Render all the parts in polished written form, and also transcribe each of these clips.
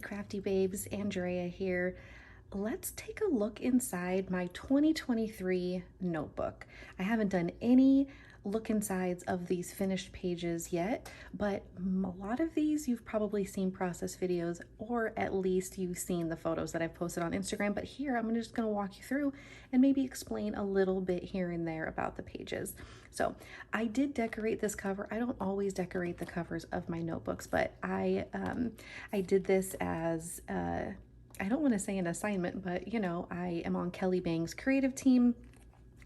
Crafty Babes, Andrea here. Let's take a look inside my 2023 notebook. I haven't done any look insides of these finished pages yet, but a lot of these you've probably seen process videos, or at least you've seen the photos that I've posted on Instagram. But here I'm just going to walk you through and maybe explain a little bit here and there about the pages. So I did decorate this cover. I don't always decorate the covers of my notebooks, but I did this as I don't want to say an assignment, but you know, I am on Kelly Bang's creative team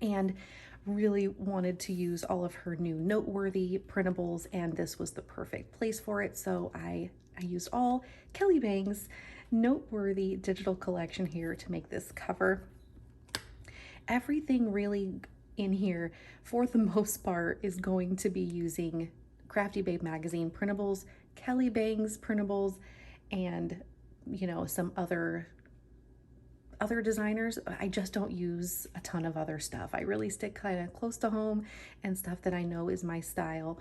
and really wanted to use all of her new noteworthy printables, and this was the perfect place for it. So I used all Kelly Bang's noteworthy digital collection here to make this cover. Everything really in here, for the most part, is going to be using Crafty Babe magazine printables, Kelly Bang's printables, and you know, some other designers. I just don't use a ton of other stuff. I really stick kind of close to home and stuff that I know is my style.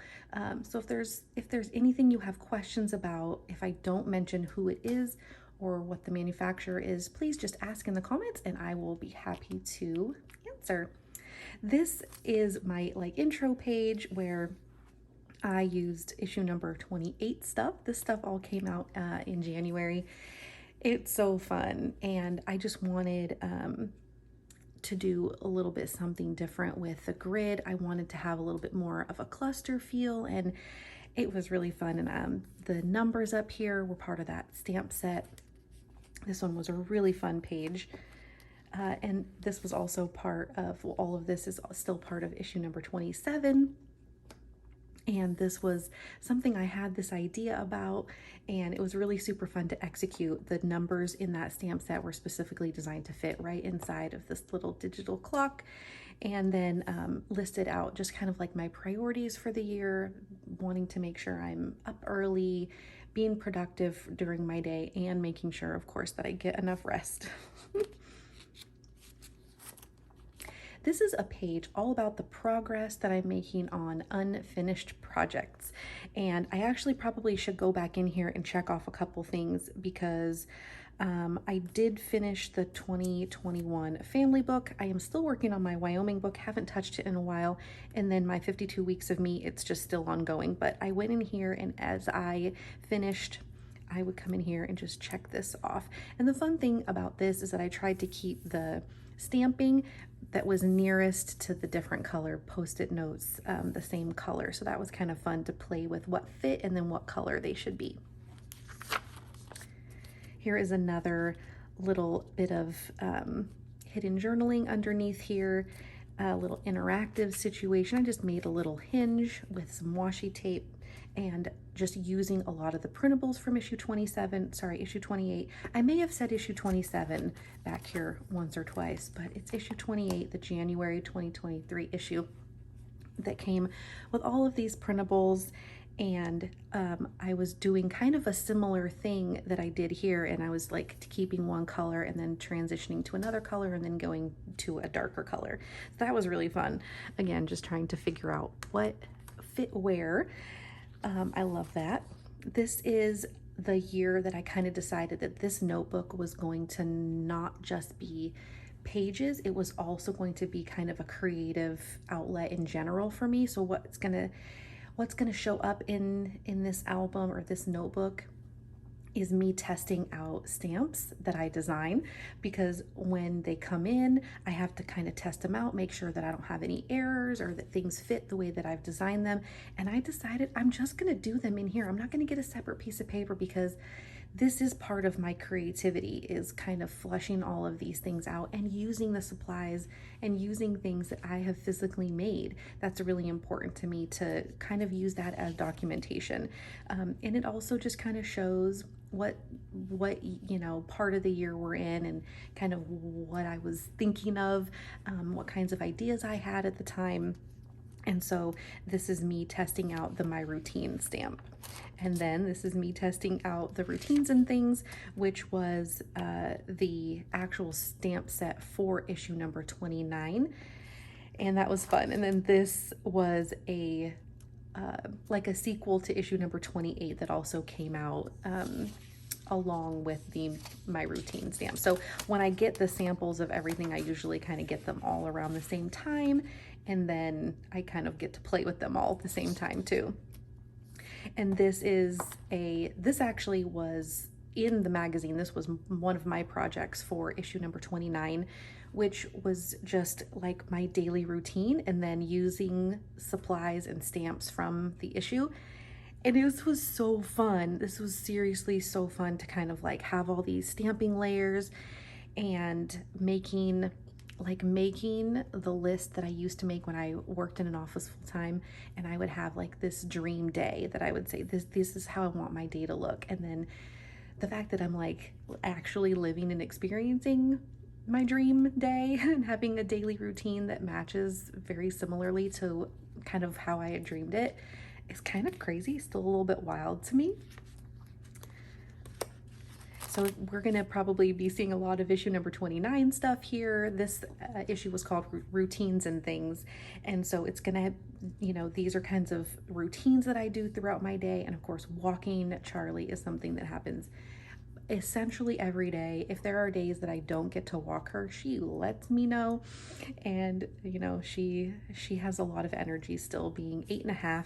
So if there's anything you have questions about, if I don't mention who it is or what the manufacturer is, please just ask in the comments and I will be happy to answer. This is my intro page where I used issue number 28 stuff. This stuff all came out in January. It's so fun, and I just wanted to do a little bit something different with the grid. I wanted to have a little bit more of a cluster feel, and it was really fun. And the numbers up here were part of that stamp set. This one was a really fun page. And this was also part of, well, all of this is still part of issue number 27. And this was something I had this idea about, and it was really super fun to execute. The numbers in that stamp set were specifically designed to fit right inside of this little digital clock, and then listed out just kind of like my priorities for the year, wanting to make sure I'm up early, being productive during my day, and making sure, of course, that I get enough rest. This is a page all about the progress that I'm making on unfinished projects. And I actually probably should go back in here and check off a couple things, because I did finish the 2021 family book. I am still working on my Wyoming book, haven't touched it in a while. And then my 52 weeks of me, it's just still ongoing. But I went in here, and as I finished, I would come in here and just check this off. And the fun thing about this is that I tried to keep the stamping that was nearest to the different color post-it notes the same color. So that was kind of fun to play with what fit and then what color they should be. Here is another little bit of hidden journaling underneath here, a little interactive situation. I just made a little hinge with some washi tape and just using a lot of the printables from issue 28. I may have said issue 27 back here once or twice, but it's issue 28, the January 2023 issue, that came with all of these printables. And I was doing kind of a similar thing that I did here, and I was keeping one color and then transitioning to another color and then going to a darker color. So that was really fun. Again, just trying to figure out what fit where. I love that. This is the year that I kind of decided that this notebook was going to not just be pages, it was also going to be kind of a creative outlet in general for me. So what's gonna show up in this album or this notebook is me testing out stamps that I design, because when they come in, I have to kind of test them out, make sure that I don't have any errors or that things fit the way that I've designed them. And I decided I'm just gonna do them in here. I'm not gonna get a separate piece of paper, because this is part of my creativity, is kind of flushing all of these things out and using the supplies and using things that I have physically made. That's really important to me, to kind of use that as documentation. And it also just kind of shows what you know, part of the year we're in, and kind of what I was thinking of, what kinds of ideas I had at the time. And so this is me testing out the My Routine stamp. And then this is me testing out the Routines and Things, which was the actual stamp set for issue number 29. And that was fun. And then this was a like a sequel to issue number 28 that also came out along with my routine stamps. So when I get the samples of everything, I usually kind of get them all around the same time, and then I kind of get to play with them all at the same time too. And this actually was in the magazine. This was one of my projects for issue number 29, which was just like my daily routine, and then using supplies and stamps from the issue. And this was so fun. This was seriously so fun to kind of like have all these stamping layers and making the list that I used to make when I worked in an office full time. And I would have like this dream day that I would say, this is how I want my day to look. And then the fact that I'm like actually living and experiencing my dream day and having a daily routine that matches very similarly to kind of how I had dreamed it is kind of crazy, still a little bit wild to me. So we're gonna probably be seeing a lot of issue number 29 stuff here. This issue was called Routines and Things. And so it's gonna, these are kinds of routines that I do throughout my day. And of course, walking Charlie is something that happens essentially every day. If there are days that I don't get to walk her, she lets me know. And she has a lot of energy still, being 8.5,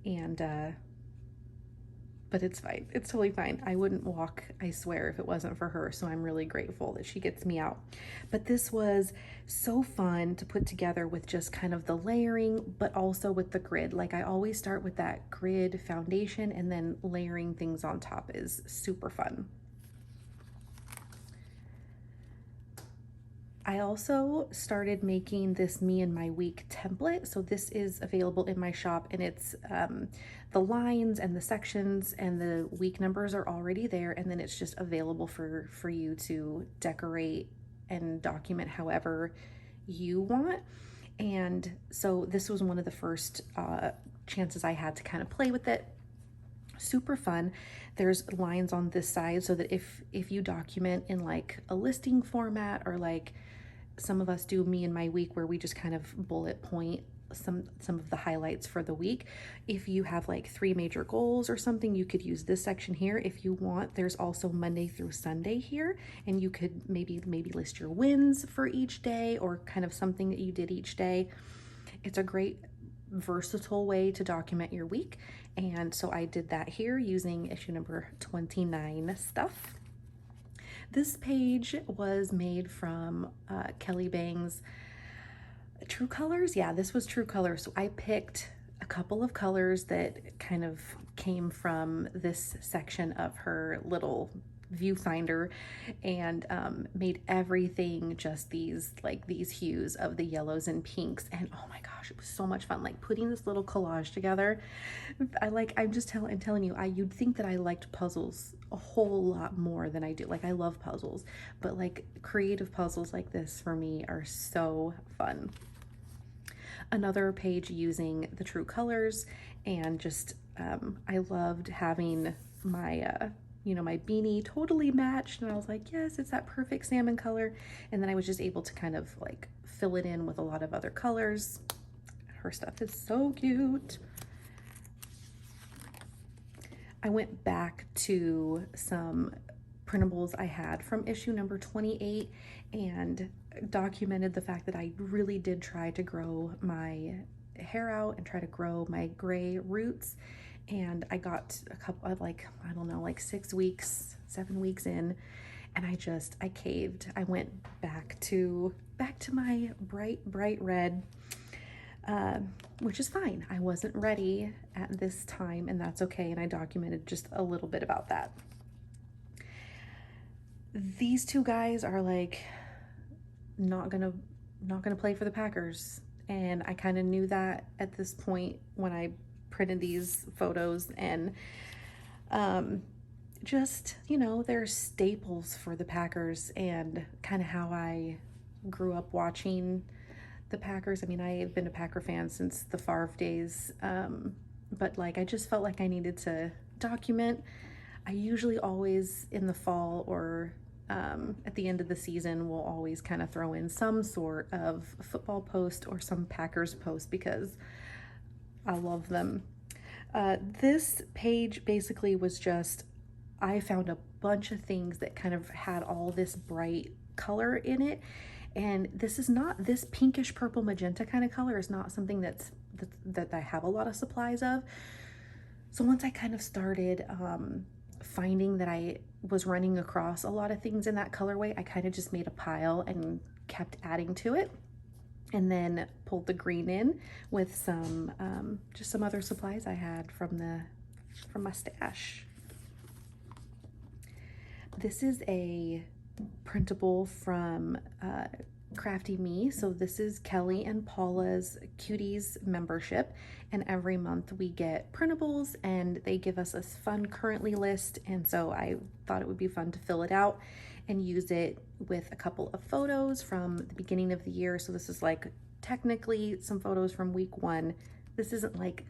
and but it's fine. It's totally fine. I wouldn't walk, I swear, if it wasn't for her. So I'm really grateful that she gets me out. But this was so fun to put together with just kind of the layering, but also with the grid. Like I always start with that grid foundation, and then layering things on top is super fun. I also started making this me and my week template. So this is available in my shop, and it's the lines and the sections and the week numbers are already there, and then it's just available for you to decorate and document however you want. And so this was one of the first chances I had to kind of play with it. Super fun. There's lines on this side so that if you document in like a listing format, or like some of us do me and my week, where we just kind of bullet point some of the highlights for the week. If you have like 3 major goals or something, you could use this section here. If you want, there's also Monday through Sunday here, and you could maybe list your wins for each day, or kind of something that you did each day. It's a great versatile way to document your week. And so I did that here using issue number 29 stuff. This page was made from Kelly Bang's True Colors. Yeah, this was True Colors. So I picked a couple of colors that kind of came from this section of her little viewfinder, and made everything just these hues of the yellows and pinks. And oh my gosh, it was so much fun, like putting this little collage together. I'm telling you, you'd think that I liked puzzles a whole lot more than I do. Like I love puzzles, but like creative puzzles like this for me are so fun. Another page using the True Colors, and just I loved having my my beanie totally matched, and I was like, yes, it's that perfect salmon color. And then I was just able to kind of like fill it in with a lot of other colors. Her stuff is so cute. I went back to some printables I had from issue number 28 and documented the fact that I really did try to grow my hair out and try to grow my gray roots. And I got a couple of like 6 weeks, 7 weeks in, and I caved. I went back to my bright red, which is fine. I wasn't ready at this time, and that's okay. And I documented just a little bit about that. These two guys are like not gonna play for the Packers, and I kind of knew that at this point when I printed these photos. And just they're staples for the Packers, and kind of how I grew up watching the Packers. I mean, I have been a Packer fan since the Favre days, but like I just felt like I needed to document. I usually always in the fall or at the end of the season will always kind of throw in some sort of football post or some Packers post, because I love them. This page basically was just, I found a bunch of things that kind of had all this bright color in it. And this is not, this pinkish purple magenta kind of color is not something that I have a lot of supplies of. So once I kind of started finding that I was running across a lot of things in that colorway, I kind of just made a pile and kept adding to it, and then pulled the green in with some just some other supplies I had from my stash. This is a printable from Crafty Me. So this is Kelly and Paula's Cuties membership, and every month we get printables and they give us a fun currently list, and so I thought it would be fun to fill it out and use it with a couple of photos from the beginning of the year. So this is like technically some photos from week 1. This isn't like,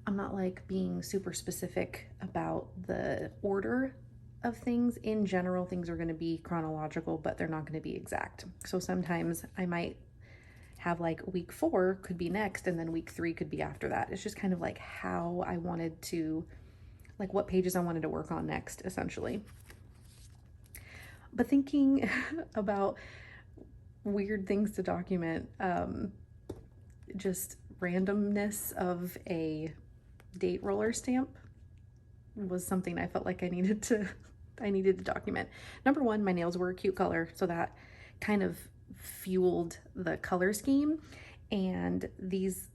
I'm not like being super specific about the order of things. In general, things are going to be chronological, but they're not going to be exact. So sometimes I might have like week 4 could be next, and then week 3 could be after that. It's just kind of like how I wanted to, like what pages I wanted to work on next, essentially. But thinking about weird things to document, just randomness of a date roller stamp was something I felt like I needed to document. Number one, my nails were a cute color, so that kind of fueled the color scheme. And these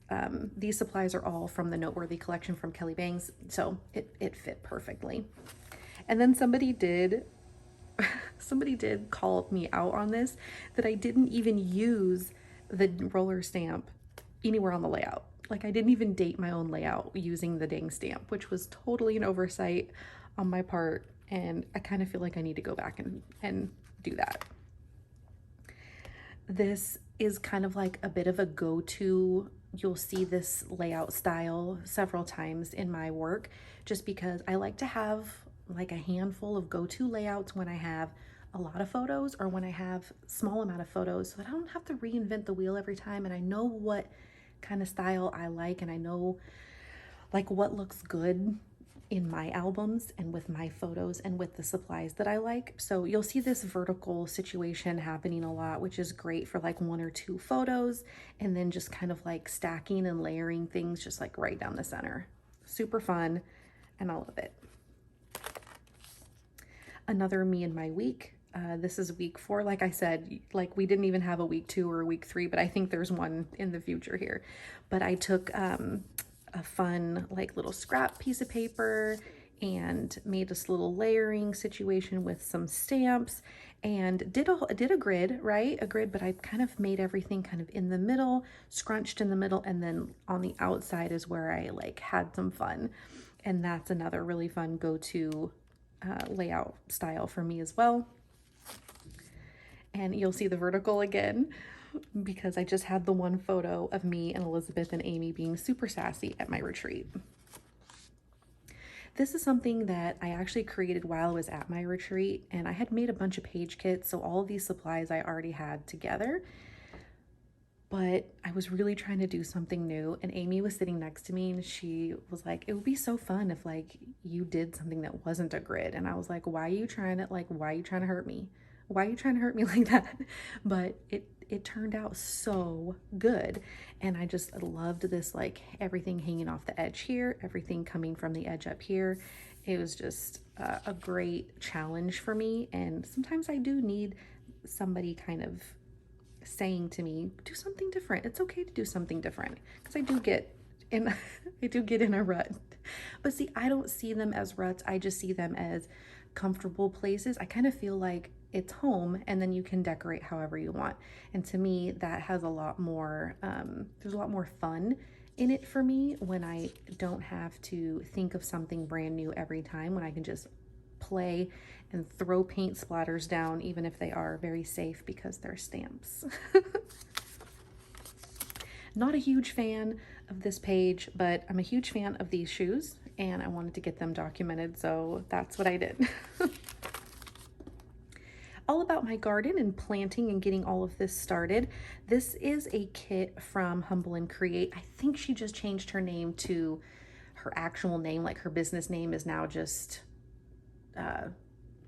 supplies are all from the Noteworthy collection from Kelly Bangs, so it fit perfectly. And then somebody did call me out on this, that I didn't even use the roller stamp anywhere on the layout. Like I didn't even date my own layout using the dang stamp, which was totally an oversight on my part, and I kind of feel like I need to go back and do that. This is kind of like a bit of a go-to. You'll see this layout style several times in my work, just because I like to have like a handful of go-to layouts when I have a lot of photos or when I have small amount of photos, so that I don't have to reinvent the wheel every time, and I know what kind of style I like, and I know like what looks good in my albums and with my photos and with the supplies that I like. So you'll see this vertical situation happening a lot, which is great for like 1 or 2 photos, and then just kind of like stacking and layering things just like right down the center. Super fun, and I love it. Another me and my week. This is week 4. Like I said, like we didn't even have a week 2 or a week 3, but I think there's one in the future here. But I took a fun like little scrap piece of paper and made this little layering situation with some stamps, and did a grid, right? A grid, but I kind of made everything kind of in the middle, scrunched in the middle, and then on the outside is where I like had some fun. And that's another really fun go-to layout style for me as well. And you'll see the vertical again, because I just had the one photo of me and Elizabeth and Amy being super sassy at my retreat. This is something that I actually created while I was at my retreat, and I had made a bunch of page kits, so all of these supplies I already had together, but I was really trying to do something new, and Amy was sitting next to me and she was like, it would be so fun if like you did something that wasn't a grid. And I was like, why are you trying to hurt me? Why are you trying to hurt me like that? But it turned out so good, and I just loved this, like everything hanging off the edge here, everything coming from the edge up here. It was just a great challenge for me, and sometimes I do need somebody kind of saying to me, do something different. It's okay to do something different, because I do get in a rut. But see, I don't see them as ruts. I just see them as comfortable places. I kind of feel like it's home, and then you can decorate however you want. And to me, that has a lot more, there's a lot more fun in it for me when I don't have to think of something brand new every time, when I can just play and throw paint splatters down, even if they are very safe because they're stamps. Not a huge fan of this page, but I'm a huge fan of these shoes, and I wanted to get them documented, so that's what I did. All about my garden and planting and getting all of this started. This is a kit from Humble and Create. I think she just changed her name to her actual name, like her business name is now just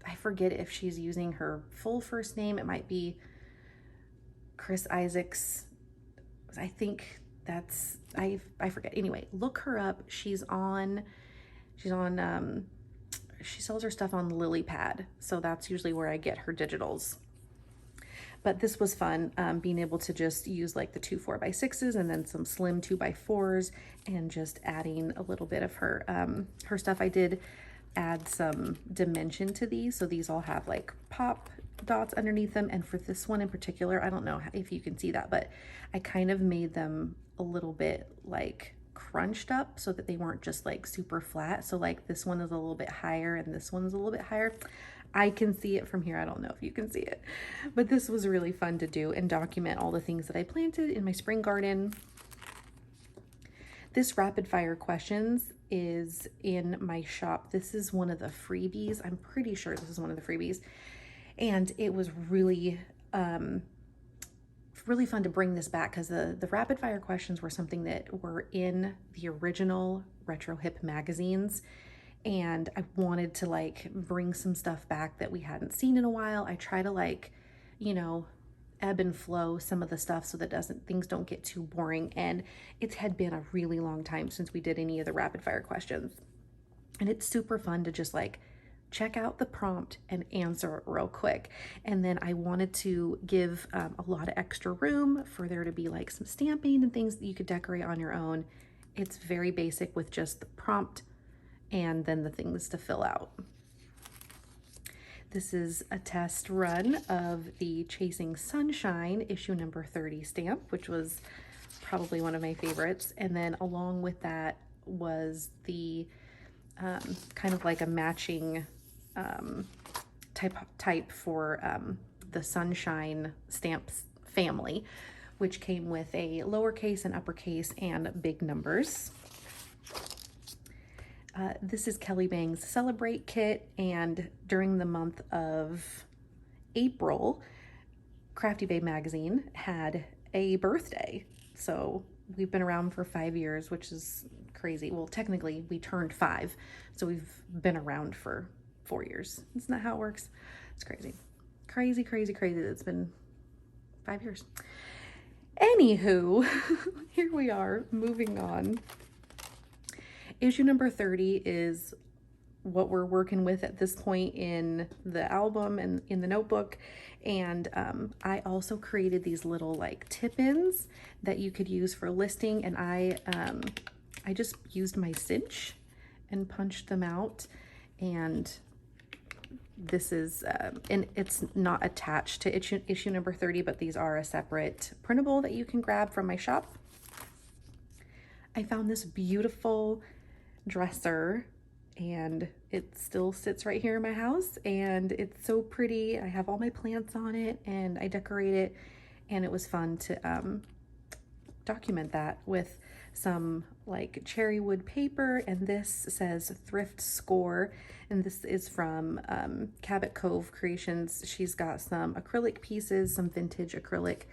I forget if she's using her full first name. It might be Chris Isaacs. I think that's, I forget. Anyway, look her up. She sells her stuff on LilyPad. So that's usually where I get her digitals. But this was fun, being able to just use like the 2 4x6s and then some slim 2x4s and just adding a little bit of her stuff. I did add some dimension to these. So these all have like pop dots underneath them. And for this one in particular, I don't know if you can see that, but I kind of made them a little bit like crunched up so that they weren't just like super flat. So like this one is a little bit higher and this one's a little bit higher. I can see it from here. I don't know if you can see it, but this was really fun to do and document all the things that I planted in my spring garden. This rapid fire questions is in my shop. This is one of the freebies. I'm pretty sure this is one of the freebies. And it was really, really fun to bring this back because the rapid fire questions were something that were in the original Retro Hip magazines. And I wanted to like bring some stuff back that we hadn't seen in a while. I try to like, you know, ebb and flow some of the stuff so that things don't get too boring. And it had been a really long time since we did any of the rapid fire questions. And it's super fun to just like check out the prompt and answer it real quick. And then I wanted to give a lot of extra room for there to be like some stamping and things that you could decorate on your own. It's very basic with just the prompt and then the things to fill out. This is a test run of the Chasing Sunshine issue number 30 stamp, which was probably one of my favorites. And then along with that was the kind of like a matching type for the Sunshine stamps family, which came with a lowercase and uppercase and big numbers. This is Kelly Bang's Celebrate Kit, and during the month of April, Crafty Babe magazine had a birthday. So we've been around for 5 years, which is crazy. Well, technically we turned 5, so we've been around for 4 years. Isn't that how it works? It's crazy. Crazy, crazy, crazy that it's been 5 years. Anywho, here we are, moving on. Issue number 30 is what we're working with at this point in the album and in the notebook. And I also created these little like tip-ins that you could use for listing. And I just used my cinch and punched them out. And this is, and it's not attached to issue number 30, but these are a separate printable that you can grab from my shop. I found this beautiful dresser and it still sits right here in my house and it's so pretty. I have all my plants on it and I decorate it, and it was fun to document that with some like cherry wood paper. And this says Thrift Score, and this is from Cabot Cove Creations. She's got some acrylic pieces, some vintage acrylic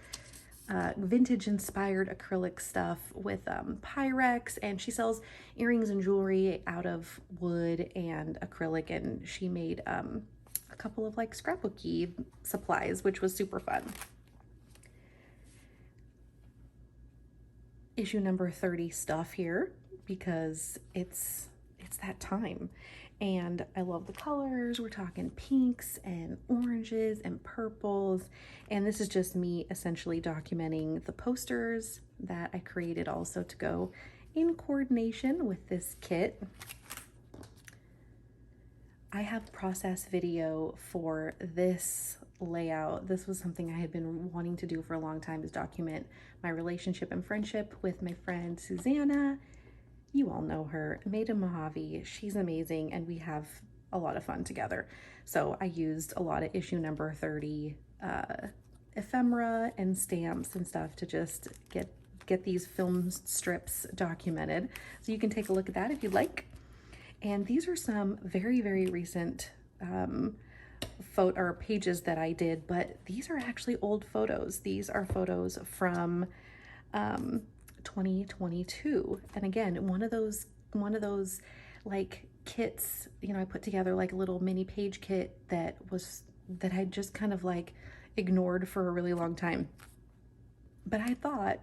vintage inspired acrylic stuff with Pyrex, and she sells earrings and jewelry out of wood and acrylic, and she made a couple of like scrapbooky supplies, which was super fun. Issue number 30 stuff here because it's that time. And I love the colors. We're talking pinks and oranges and purples. And this is just me essentially documenting the posters that I created also to go in coordination with this kit. I have process video for this layout. This was something I had been wanting to do for a long time, is document my relationship and friendship with my friend Susanna. You all know her, Maida Mojave. She's amazing, and we have a lot of fun together. So I used a lot of issue number 30 ephemera and stamps and stuff to just get these film strips documented. So you can take a look at that if you'd like. And these are some very, very recent photo or pages that I did, but these are actually old photos. These are photos from 2022. And again, one of those like kits. You know, I put together like a little mini page kit that I just kind of like ignored for a really long time. But I thought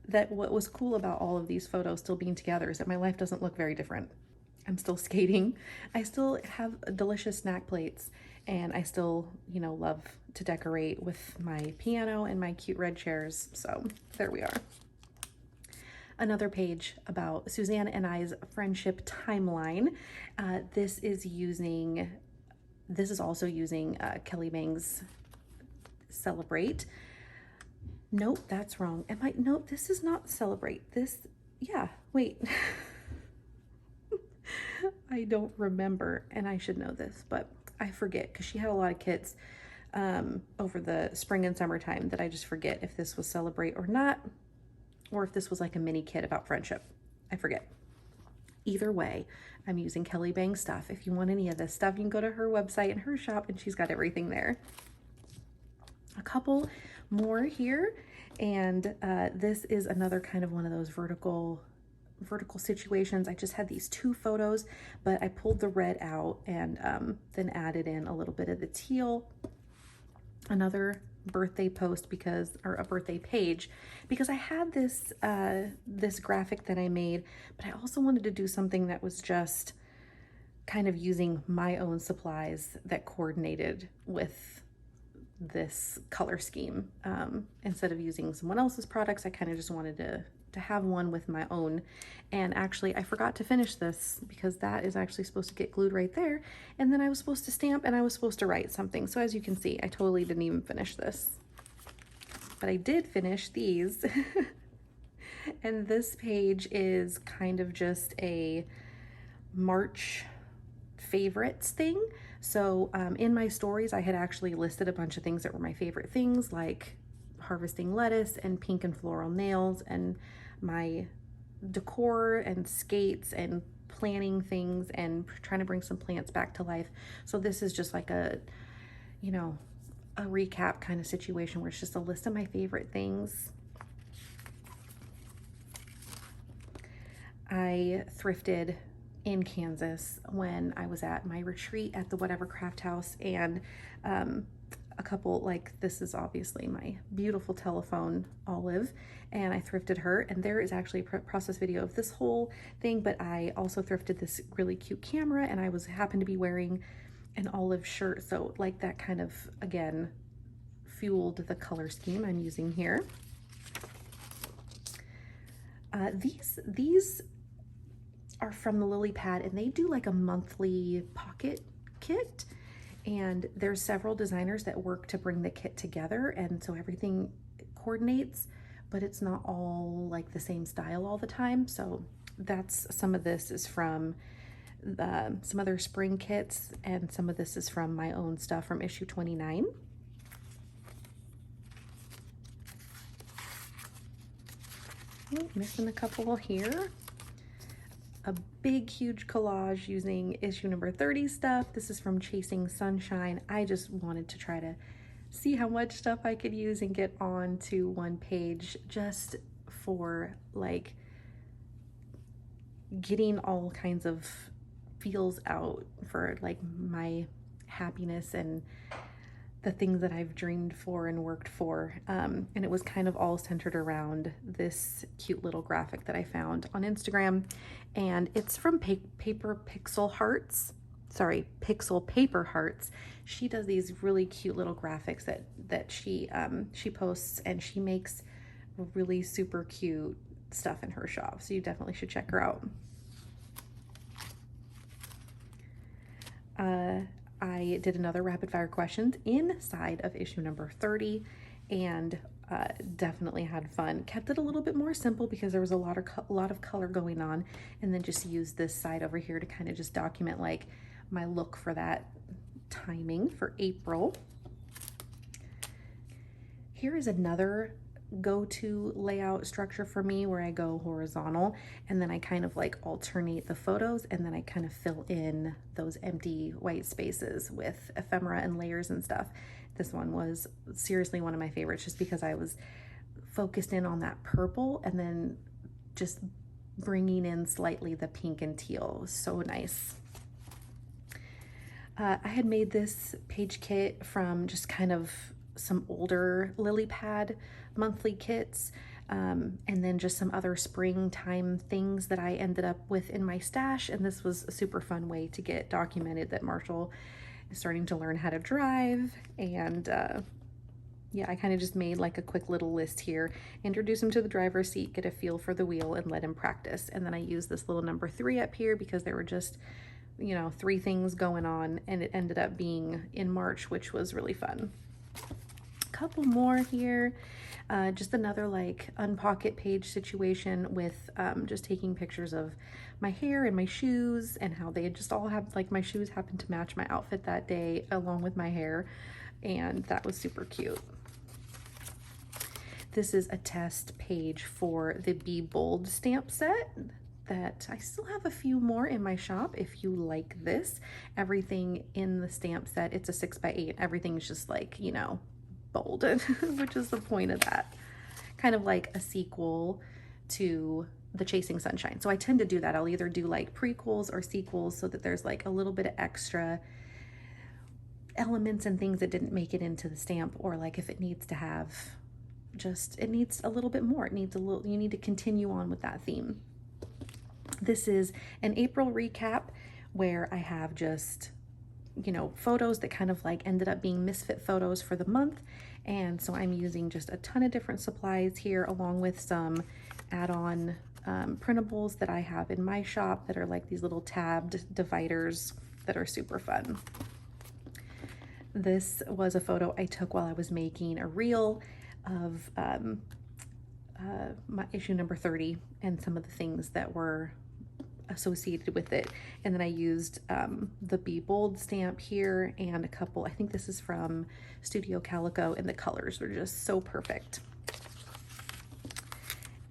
that what was cool about all of these photos still being together is that my life doesn't look very different. I'm still skating. I still have delicious snack plates, and I still, you know, love to decorate with my piano and my cute red chairs. So there we are. Another page about Suzanne and I's friendship timeline. This is also using Kelly Bang's Celebrate. Nope, that's wrong. Nope, this is not Celebrate. Yeah, wait. I don't remember, and I should know this, but I forget because she had a lot of kits over the spring and summertime that I just forget if this was Celebrate or not, or if this was like a mini kit about friendship. I forget. Either way, I'm using Kelly Bang stuff. If you want any of this stuff, you can go to her website and her shop, and she's got everything there. A couple more here, and this is another kind of one of those vertical situations. I just had these two photos, but I pulled the red out and then added in a little bit of the teal. Another birthday post or a birthday page, because I had this this graphic that I made, but I also wanted to do something that was just kind of using my own supplies that coordinated with this color scheme. Instead of using someone else's products, I kind of just wanted to have one with my own. And actually, I forgot to finish this because that is actually supposed to get glued right there. And then I was supposed to stamp and I was supposed to write something. So as you can see, I totally didn't even finish this. But I did finish these. And this page is kind of just a March favorites thing. So in my stories, I had actually listed a bunch of things that were my favorite things, like harvesting lettuce and pink and floral nails, and my decor and skates and planning things and trying to bring some plants back to life. So this is just like a, you know, a recap kind of situation where it's just a list of my favorite things. I thrifted in Kansas when I was at my retreat at the Whatever Craft House, and a couple, like, this is obviously my beautiful telephone, Olive, and I thrifted her, and there is actually a process video of this whole thing, but I also thrifted this really cute camera, and I happened to be wearing an olive shirt, so like that kind of, again, fueled the color scheme I'm using here. These are from the Lily Pad, and they do like a monthly pocket kit, and there's several designers that work to bring the kit together, and so everything coordinates, but it's not all like the same style all the time. So that's, some of this is from some other spring kits, and some of this is from my own stuff from issue 29. Oh, missing a couple here. A big, huge collage using issue number 30 stuff. This is from Chasing Sunshine. I just wanted to try to see how much stuff I could use and get on to one page, just for like getting all kinds of feels out for like my happiness and the things that I've dreamed for and worked for. And it was kind of all centered around this cute little graphic that I found on Instagram. And it's from Pixel Paper Hearts. She does these really cute little graphics that she posts, and she makes really super cute stuff in her shop. So you definitely should check her out. I did another rapid fire questions inside of issue number 30, and definitely had fun. Kept it a little bit more simple because there was a lot of color going on, and then just used this side over here to kind of just document like my look for that timing for April. Here is another go-to layout structure for me where I go horizontal, and then I kind of like alternate the photos, and then I kind of fill in those empty white spaces with ephemera and layers and stuff. This one was seriously one of my favorites, just because I was focused in on that purple and then just bringing in slightly the pink and teal. It was so nice. I had made this page kit from just kind of some older lily pad monthly kits, and then just some other springtime things that I ended up with in my stash. And this was a super fun way to get documented that Marshall is starting to learn how to drive. And yeah, I kind of just made like a quick little list here, introduce him to the driver's seat, get a feel for the wheel, and let him practice. And then I used this little number 3 up here because there were just, you know, 3 things going on, and it ended up being in March, which was really fun. Couple more here. Just another like unpocket page situation with just taking pictures of my hair and my shoes, and how they just all have, like, my shoes happened to match my outfit that day along with my hair, and that was super cute. This is a test page for the Be Bold stamp set that I still have a few more in my shop if you like this. Everything in the stamp set, it's a 6x8. Everything's just like, you know, bold, which is the point of that. Kind of like a sequel to the Chasing Sunshine. So I tend to do that. I'll either do like prequels or sequels so that there's like a little bit of extra elements and things that didn't make it into the stamp, or like if it needs to have just, it needs a little bit more. It needs a little, you need to continue on with that theme. This is an April recap where I have just, you know, photos that kind of like ended up being misfit photos for the month. And so I'm using just a ton of different supplies here, along with some add-on printables that I have in my shop that are like these little tabbed dividers that are super fun. This was a photo I took while I was making a reel of my issue number 30 and some of the things that were associated with it. And then I used the Be Bold stamp here and a couple, I think this is from Studio Calico, and the colors were just so perfect.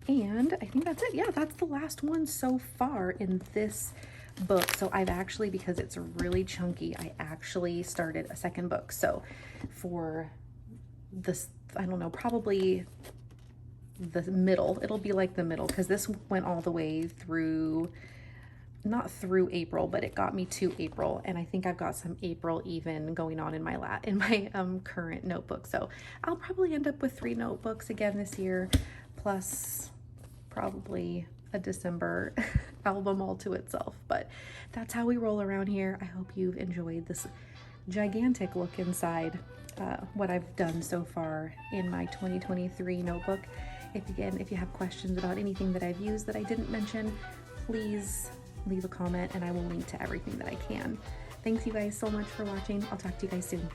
And I think that's it. Yeah, that's the last one so far in this book. So I've actually, because it's really chunky, I actually started a second book. So for this, I don't know, probably the middle, it'll be like the middle, because this went all the way through, not through April, but it got me to April, and I think I've got some April even going on in my current notebook. So I'll probably end up with 3 notebooks again this year, plus probably a December album all to itself. But that's how we roll around here. I hope you've enjoyed this gigantic look inside what I've done so far in my 2023 notebook. If you have questions about anything that I've used that I didn't mention, please leave a comment and I will link to everything that I can. Thanks you guys so much for watching. I'll talk to you guys soon.